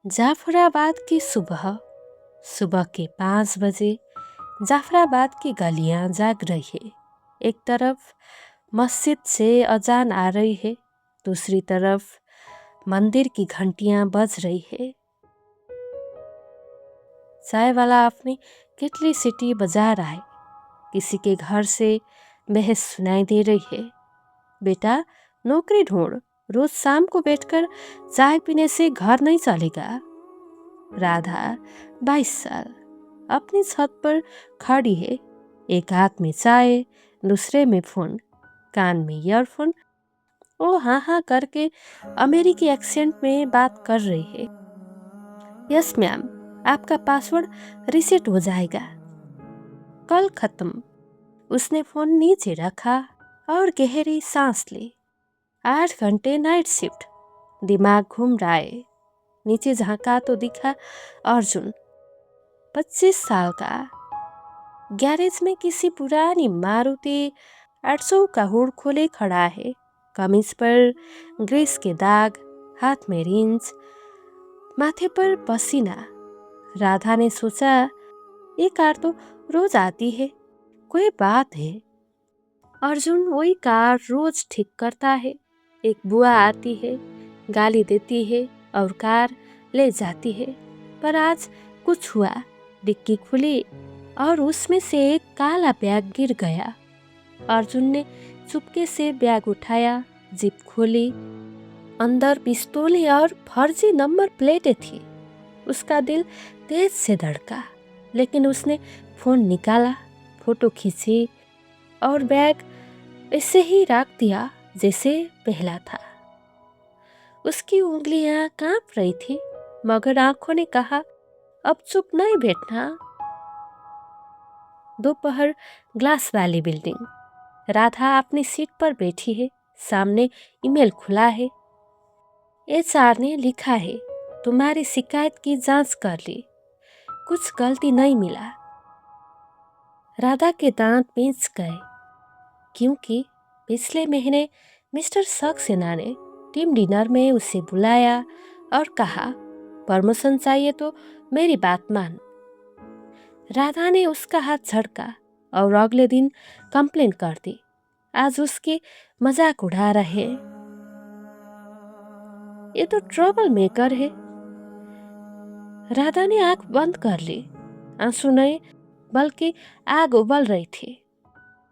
जाफराबाद की सुबह सुबह के 5 बजे जाफराबाद की गलियां जाग रही है। एक तरफ मस्जिद से अजान आ रही है, दूसरी तरफ मंदिर की घंटियां बज रही है। चाय वाला अपनी किटली सीटी बजा रहा है। किसी के घर से बहस सुनाई दे रही है, बेटा नौकरी ढूंढ, रोज शाम को बैठकर चाय पीने से घर नहीं चलेगा। राधा 22 साल अपनी छत पर खड़ी है, एक हाथ में चाय, दूसरे में फोन, कान में ईयरफोन। वो हाँ हाँ करके अमेरिकी एक्सेंट में बात कर रही है। यस मैम, आपका पासवर्ड रीसेट हो जाएगा। कल खत्म। उसने फोन नीचे रखा और गहरी सांस ली। 8 घंटे नाइट शिफ्ट, दिमाग घूम रहा है। नीचे झांका तो दिखा अर्जुन, 25 साल का, गैरेज में किसी पुरानी मारुति 800 का हुड खोले खड़ा है। कमीज पर ग्रीस के दाग, हाथ में रिंच, माथे पर पसीना। राधा ने सोचा, ये कार तो रोज आती है, कोई बात है। अर्जुन वही कार रोज ठीक करता है। एक बुआ आती है, गाली देती है और कार ले जाती है। पर आज कुछ हुआ। डिक्की खुली और उसमें से एक काला बैग गिर गया। अर्जुन ने चुपके से बैग उठाया, जिप खोली। अंदर पिस्तौलें और फर्जी नंबर प्लेटें थी। उसका दिल तेज से धड़का, लेकिन उसने फोन निकाला, फोटो खींची और बैग ऐसे ही रख दिया जैसे पहला था। उसकी उंगलियां कांप रही थी, मगर आंखों ने कहा, अब चुप नहीं बैठना। दोपहर, ग्लास वाली बिल्डिंग। राधा अपनी सीट पर बैठी है, सामने ईमेल खुला है। एचआर ने लिखा है, तुम्हारी शिकायत की जांच कर ली, कुछ गलती नहीं मिला। राधा के दांत पींच गए, क्योंकि पिछले महीने मिस्टर सक्सेना ने टीम डिनर में उसे बुलाया और कहा, प्रमोशन चाहिए तो मेरी बात मान। राधा ने उसका हाथ झटका और अगले दिन कंप्लेन कर दी। आज उसके मजाक उड़ा रहे, ये तो ट्रबल मेकर है। राधा ने आंख बंद कर ली। आंसू नहीं बल्कि आग उबल रही थी।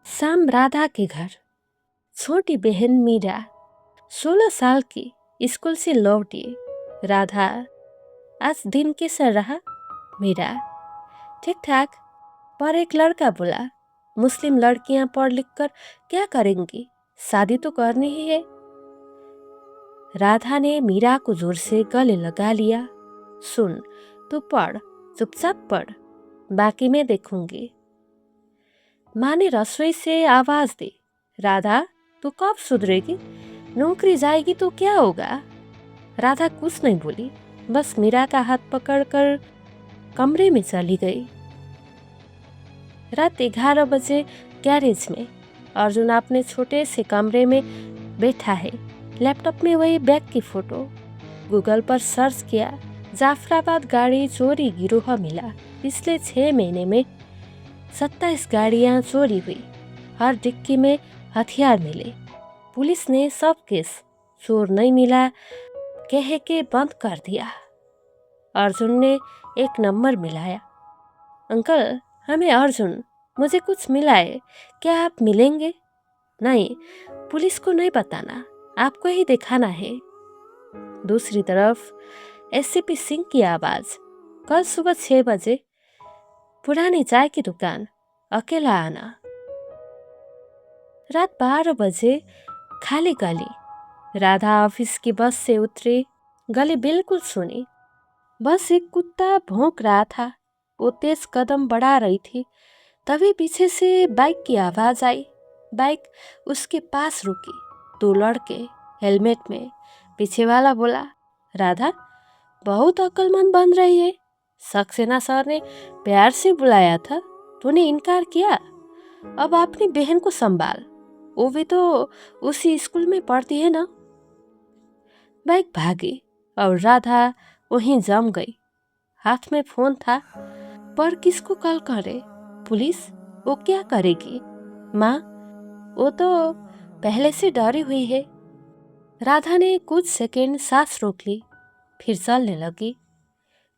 शाम, राधा के घर। छोटी बहन मीरा 16 साल की स्कूल से लौटी। राधा, आज दिन कैसा रहा? मीरा, ठीक ठाक, पर एक लड़का बोला, मुस्लिम लड़कियां पढ़ लिख कर क्या करेंगी, शादी तो करनी ही है। राधा ने मीरा को जोर से गले लगा लिया। सुन, तू पढ़, चुपचाप पढ़, बाकी मैं देखूंगी। माँ ने रसोई से आवाज दी, राधा तू कब सुधरेगी? नौकरी जाएगी तो क्या होगा? राधा कुछ नहीं बोली, बस मीरा का हाथ पकड़कर कमरे में चली गई। रात 11 बजे गैरेज में अर्जुन अपने छोटे से कमरे में बैठा है। लैपटॉप में वही बैग की फोटो। गूगल पर सर्च किया, जाफराबाद गाड़ी चोरी गिरोह मिला। पिछले 6 महीने में 27 गाड़ियां चोरी हुई, हर डिक्की में हथियार मिले। पुलिस ने सब केस चोर नहीं मिला कह के बंद कर दिया। अर्जुन ने एक नंबर मिलाया, अंकल हमें अर्जुन, मुझे कुछ मिला है, क्या आप मिलेंगे? नहीं, पुलिस को नहीं बताना, आपको ही दिखाना है। दूसरी तरफ एससीपी सिंह की आवाज, कल सुबह 6 बजे पुरानी चाय की दुकान, अकेला आना। रात 12 बजे खाली गली। राधा ऑफिस की बस से उतरी। गली बिल्कुल सुनी, बस एक कुत्ता भौंक रहा था। वो तेज कदम बढ़ा रही थी, तभी पीछे से बाइक की आवाज आई। बाइक उसके पास रुकी। 2 लड़के हेलमेट में। पीछे वाला बोला, राधा बहुत अक्लमंद बन रही है, सक्सेना सर ने प्यार से बुलाया था, तूने इनकार किया। अब अपनी बहन को संभाल, वो भी तो उसी स्कूल में पढ़ती है ना। बाइक भागी और राधा वहीं जम गई। हाथ में फोन था, पर किसको कॉल करे? पुलिस? वो क्या करेगी? माँ? वो तो पहले से डरी हुई है। राधा ने कुछ सेकंड सांस रोक ली, फिर चलने लगी।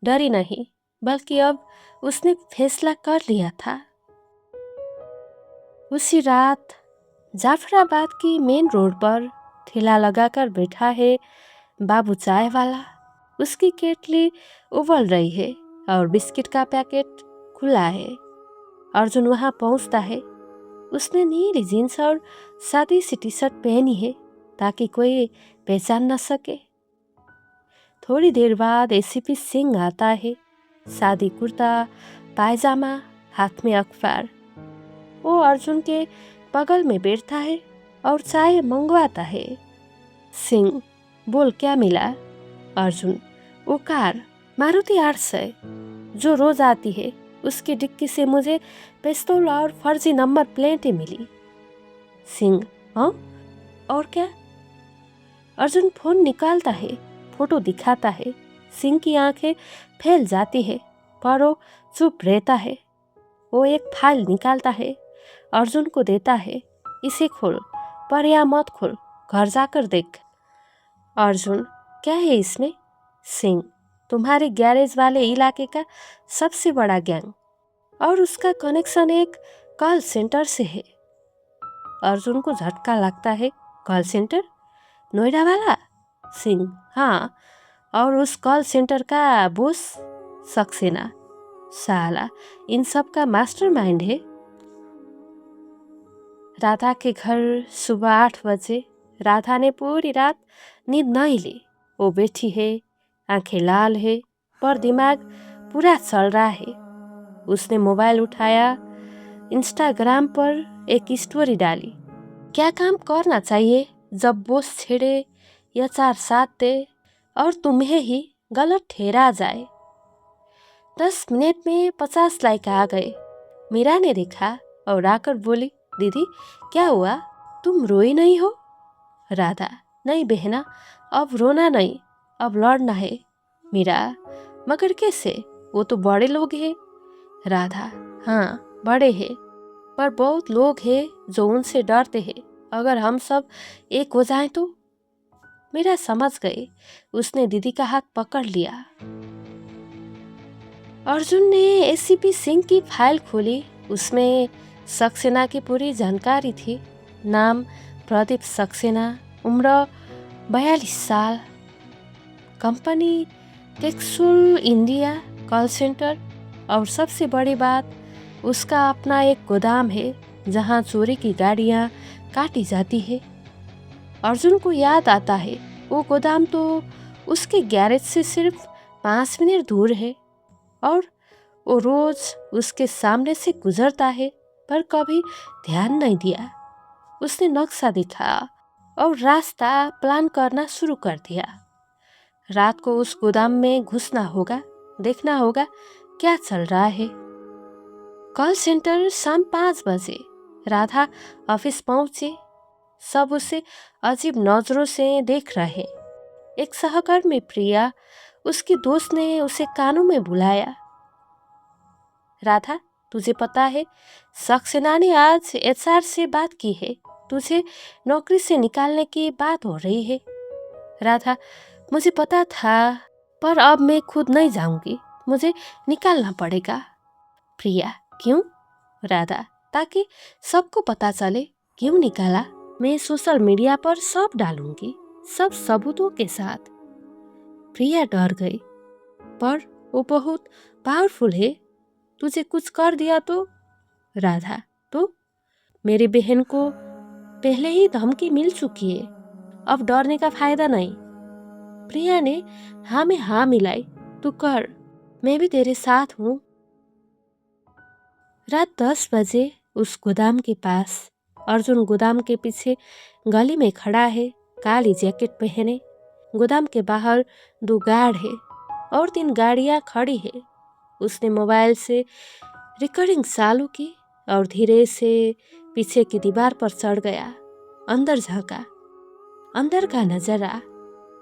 डरी नहीं, बल्कि अब उसने फैसला कर लिया था। उसी रात जाफराबाद की मेन रोड पर ठेला लगाकर बैठा है बाबू चाय वाला। उसकी केटली उबल रही है और बिस्किट का पैकेट खुला है। अर्जुन वहां पहुंचता है। उसने नीली जीन्स और सादी सी टी शर्ट पहनी है ताकि कोई पहचान न सके। थोड़ी देर बाद एसीपी सिंह आता है। सादी कुर्ता पायजामा, हाथ में अखबार। वो अर्जुन के बगल में बैठता है और चाय मंगवाता है। सिंह, बोल क्या मिला? अर्जुन, वो कार मारुति 800 जो रोज आती है, उसकी डिक्की से मुझे पिस्तौल और फर्जी नंबर प्लेटें मिली। सिंह, हाँ और क्या? अर्जुन फोन निकालता है, फोटो दिखाता है। सिंह की आंखें फैल जाती है, पर वो चुप रहता है। वो एक फाइल निकालता है, अर्जुन को देता है। इसे खोल, पर या मत खोल, घर जाकर देख। अर्जुन, क्या है इसमें? सिंह, तुम्हारे गैरेज वाले इलाके का सबसे बड़ा गैंग, और उसका कनेक्शन एक कॉल सेंटर से है। अर्जुन को झटका लगता है। Call centre? नोएडा वाला? सिंह, हाँ, और उस कॉल सेंटर का बॉस सक्सेना। साला इन सब का मास्टरमाइंड है। राधा के घर सुबह 8 बजे। राधा ने पूरी रात नींद नहीं ली। वो बैठी है, आंखें लाल है, पर दिमाग पूरा चल रहा है। उसने मोबाइल उठाया, इंस्टाग्राम पर एक स्टोरी डाली। क्या काम करना चाहिए जब बॉस छेड़े या 4 साथ दे और तुम्हें ही गलत ठहरा जाए? 10 मिनट में 50 लाइक आ गए। मीरा ने देखा और आकर बोली, दीदी क्या हुआ, तुम रोई नहीं हो? राधा, नहीं बहना, अब रोना नहीं, अब लड़ना है। मीरा, मगर कैसे, वो तो बड़े लोग हैं। राधा, हाँ बड़े हैं, पर बहुत लोग हैं जो उनसे डरते हैं। अगर हम सब एक हो जाएं तो? मीरा समझ गई। उसने दीदी का हाथ पकड़ लिया। अर्जुन ने एसीपी सिंह की फाइल खोली। उसमें सक्सेना की पूरी जानकारी थी। नाम प्रदीप सक्सेना, उम्र 42 साल, कंपनी टेक्सुल इंडिया, कॉल सेंटर, और सबसे बड़ी बात, उसका अपना एक गोदाम है जहां चोरी की गाड़ियां काटी जाती है। अर्जुन को याद आता है, वो गोदाम तो उसके गैरेज से सिर्फ 5 मिनट दूर है, और वो रोज उसके सामने से गुजरता है, पर कभी ध्यान नहीं दिया। उसने नक्शा देखा और रास्ता प्लान करना शुरू कर दिया। रात को उस गोदाम में घुसना होगा, देखना होगा क्या चल रहा है। कॉल सेंटर शाम 5 बजे। राधा ऑफिस पहुंची। सब उसे अजीब नजरों से देख रहे। एक सहकर्मी प्रिया, उसकी दोस्त ने उसे कानों में बुलाया। राधा, तुझे पता है सक्सेना ने आज एचआर से बात की है। तुझे नौकरी से निकालने की बात हो रही है। राधा, मुझे पता था, पर अब मैं खुद नहीं जाऊंगी, मुझे निकालना पड़ेगा। प्रिया, क्यों? राधा, ताकि सबको पता चले क्यों निकाला। मैं सोशल मीडिया पर सब डालूंगी, सब सबूतों के साथ। प्रिया डर गई, पर वो बहुत पावरफुल है, तुझे कुछ कर दिया तो? राधा, तो मेरी बहन को पहले ही धमकी मिल चुकी है, अब डरने का फायदा नहीं। प्रिया ने हाँ में हाँ मिलाई। तू कर, मैं भी तेरे साथ हूँ। रात 10 बजे उस गोदाम के पास। अर्जुन गोदाम के पीछे गली में खड़ा है, काली जैकेट पहने। गोदाम के बाहर 2 गार्ड है और 3 गाड़ियां खड़ी है। उसने मोबाइल से रिकॉर्डिंग चालू की और धीरे से पीछे की दीवार पर चढ़ गया। अंदर झांका। अंदर का नजारा,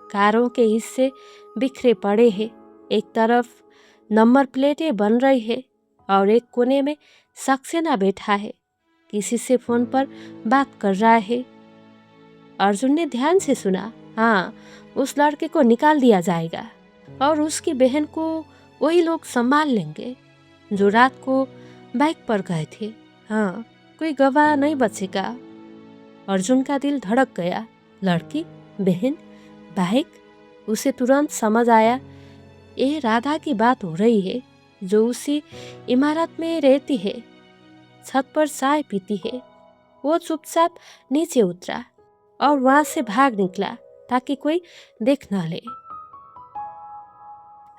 कारों के हिस्से बिखरे पड़े हैं, एक तरफ नंबर प्लेटें बन रही है और एक कोने में सक्सेना बैठा है, किसी से फोन पर बात कर रहा है। अर्जुन ने ध्यान से सुना। हाँ, उस लड़के को निकाल दिया जाएगा और उसकी बहन को वही लोग संभाल लेंगे जो रात को बाइक पर गए थे। हाँ, कोई गवाह नहीं बचेगा। अर्जुन का दिल धड़क गया। लड़की, बहन, बाइक। उसे तुरंत समझ आया, ये राधा की बात हो रही है जो उसी इमारत में रहती है, छत पर चाय पीती है। वो चुपचाप नीचे उतरा और वहां से भाग निकला ताकि कोई देख न ले।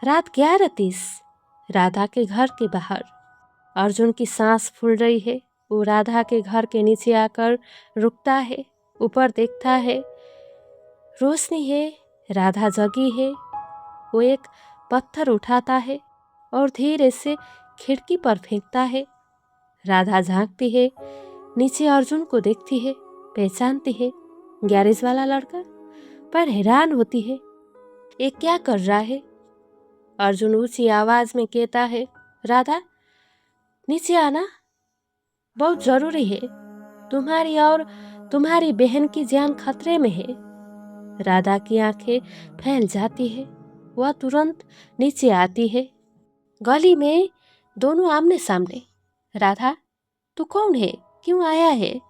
रात 11:30, राधा के घर के बाहर। अर्जुन की सांस फूल रही है। वो राधा के घर के नीचे आकर रुकता है, ऊपर देखता है। रोशनी है, राधा जगी है। वो एक पत्थर उठाता है और धीरे से खिड़की पर फेंकता है। राधा झांकती है, नीचे अर्जुन को देखती है, पहचानती है, गैरेज वाला लड़का, पर हैरान होती है, ये क्या कर रहा है। अर्जुन ऊंची आवाज में कहता है, राधा, नीचे आना, बहुत जरूरी है। तुम्हारी और तुम्हारी बहन की जान खतरे में है। राधा की आंखें फैल जाती है। वह तुरंत नीचे आती है। गली में दोनों आमने सामने। राधा, तू कौन है, क्यों आया है।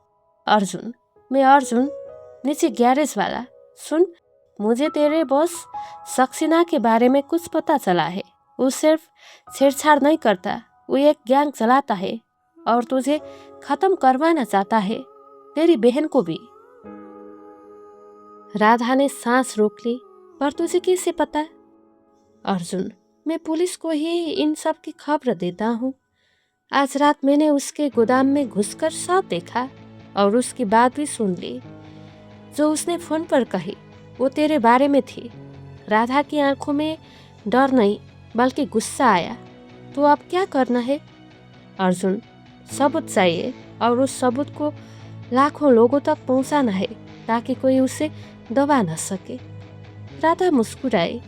अर्जुन, मैं अर्जुन, नीचे गैरेज वाला। सुन, मुझे तेरे बॉस सक्सेना के बारे में कुछ पता चला है। वो सिर्फ छेड़छाड़ नहीं करता, वो एक गैंग चलाता है और तुझे खत्म करवाना चाहता है, तेरी बहन को भी। राधा ने सांस रोक ली। पर तुझे कैसे पता। अर्जुन, मैं पुलिस को ही इन सब की खबर देता हूँ। आज रात मैंने उसके गोदाम में घुसकर सब देखा और उसकी बात भी सुन ली। जो उसने फोन पर कही वो तेरे बारे में थी। राधा की आंखों में डर नहीं बल्कि गुस्सा आया। तो अब क्या करना है। अर्जुन, सबूत चाहिए और उस सबूत को लाखों लोगों तक पहुंचाना है ताकि कोई उसे दबा न सके। राधा मुस्कुराई।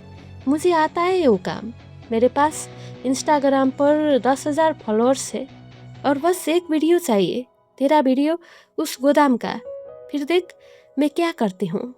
मुझे आता है वो काम। मेरे पास इंस्टाग्राम पर 10,000 फॉलोअर्स है और बस एक वीडियो चाहिए, तेरा वीडियो उस गोदाम का। फिर देख मैं क्या करती हूँ।